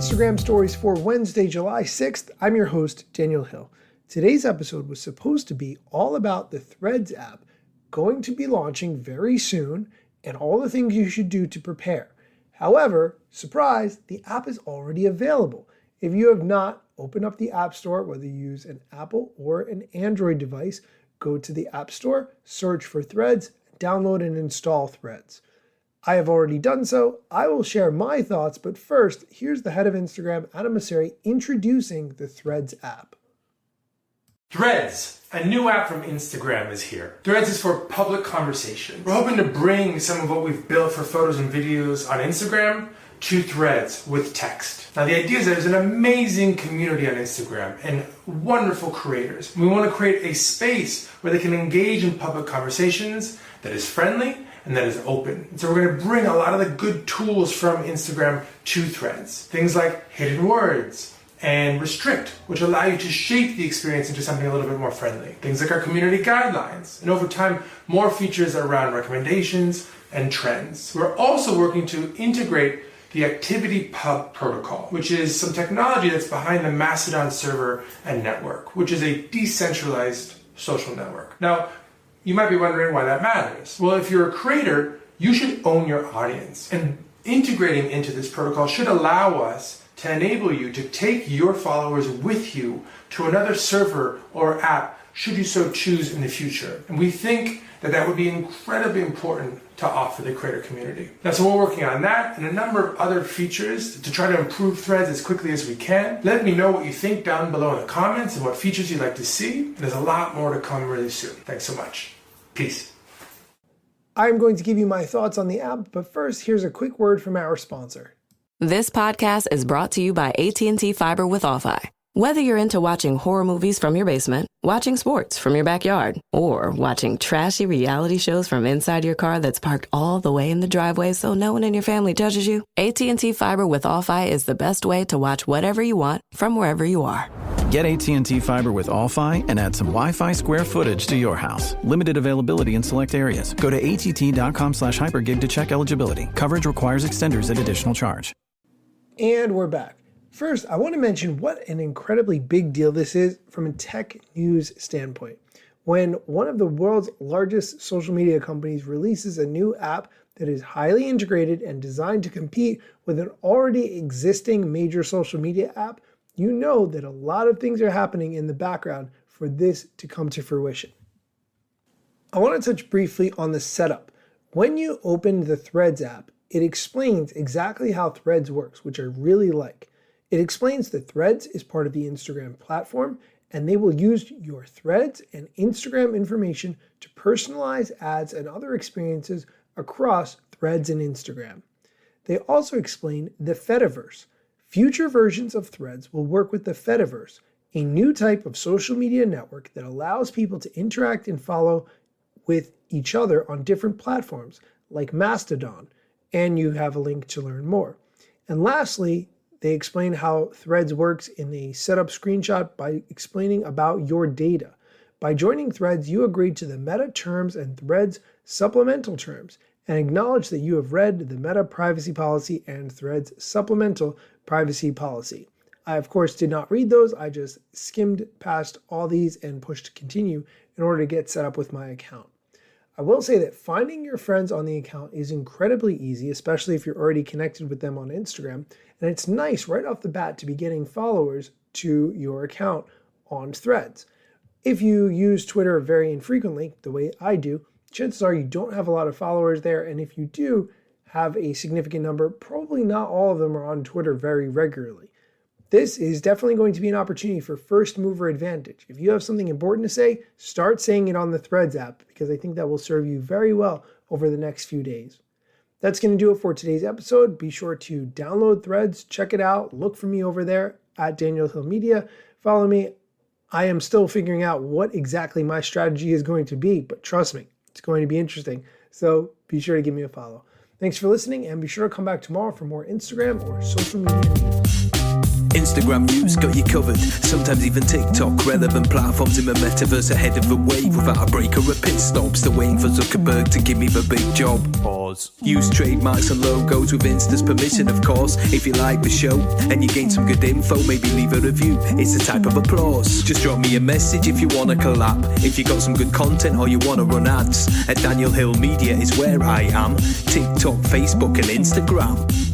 Instagram stories for Wednesday, July 6th. I'm your host, Daniel Hill. Today's episode was supposed to be all about the Threads app going to be launching very soon and all the things you should do to prepare. However, surprise, the app is already available. If you have not, open up the App Store, whether you use an Apple or an Android device, go to the App Store, search for Threads, download and install Threads. I have already done so. I will share my thoughts, but first, here's the head of Instagram, Adam Mosseri, introducing the Threads app. Threads, a new app from Instagram, is here. Threads is for public conversation. We're hoping to bring some of what we've built for photos and videos on Instagram to Threads with text. Now the idea is that there's an amazing community on Instagram and wonderful creators. We want to create a space where they can engage in public conversations that is friendly and that is open. And so we're going to bring a lot of the good tools from Instagram to Threads. Things like hidden words and restrict, which allow you to shape the experience into something a little bit more friendly. Things like our community guidelines, and over time, more features around recommendations and trends. We're also working to integrate the ActivityPub protocol, which is some technology that's behind the Mastodon server and network, which is a decentralized social network. Now, you might be wondering why that matters. Well, if you're a creator, you should own your audience. And integrating into this protocol should allow us to enable you to take your followers with you to another server or app, should you so choose in the future. And we think that that would be incredibly important to offer the creator community. Now, so we're working on that and a number of other features to try to improve Threads as quickly as we can. Let me know what you think down below in the comments and what features you'd like to see. And there's a lot more to come really soon. Thanks so much. Peace. I'm going to give you my thoughts on the app, but first, here's a quick word from our sponsor. This podcast is brought to you by AT&T Fiber with Wi-Fi. Whether you're into watching horror movies from your basement, watching sports from your backyard, or watching trashy reality shows from inside your car that's parked all the way in the driveway so no one in your family judges you, AT&T Fiber with Wi-Fi is the best way to watch whatever you want from wherever you are. Get AT&T Fiber with Wi-Fi and add some Wi-Fi square footage to your house. Limited availability in select areas. Go to att.com/hypergig to check eligibility. Coverage requires extenders at additional charge. And we're back. First, I want to mention what an incredibly big deal this is from a tech news standpoint. When one of the world's largest social media companies releases a new app that is highly integrated and designed to compete with an already existing major social media app, you know that a lot of things are happening in the background for this to come to fruition. I want to touch briefly on the setup. When you open the Threads app, it explains exactly how Threads works, which I really like. It explains that Threads is part of the Instagram platform, and they will use your Threads and Instagram information to personalize ads and other experiences across Threads and Instagram. They also explain the Fediverse. Future versions of Threads will work with the Fediverse, a new type of social media network that allows people to interact and follow with each other on different platforms like Mastodon, and you have a link to learn more. And lastly, they explain how Threads works in a setup screenshot by explaining about your data. By joining Threads, you agree to the Meta terms and Threads supplemental terms and acknowledge that you have read the Meta privacy policy and Threads supplemental privacy policy. I, of course, did not read those. I just skimmed past all these and pushed continue in order to get set up with my account. I will say that finding your friends on the account is incredibly easy, especially if you're already connected with them on Instagram. And it's nice right off the bat to be getting followers to your account on Threads. If you use Twitter very infrequently, the way I do, chances are you don't have a lot of followers there. And if you do have a significant number, probably not all of them are on Twitter very regularly. This is definitely going to be an opportunity for first mover advantage. If you have something important to say, start saying it on the Threads app, because I think that will serve you very well over the next few days. That's going to do it for today's episode. Be sure to download Threads, check it out, look for me over there at Daniel Hill Media. Follow me. I am still figuring out what exactly my strategy is going to be, but trust me, it's going to be interesting. So be sure to give me a follow. Thanks for listening, and be sure to come back tomorrow for more Instagram or social media news. Instagram news got you covered, sometimes even TikTok. Relevant platforms in the metaverse ahead of the wave, without a break or a pit stop. Still waiting for Zuckerberg to give me the big job. applause. Use trademarks and logos with Insta's permission, of course. If you like the show and you gain some good info, maybe leave a review. It's the type of applause. Just drop me a message if you wanna collab. If you got some good content or you wanna run ads, at Daniel Hill Media is where I am. TikTok, Facebook and Instagram.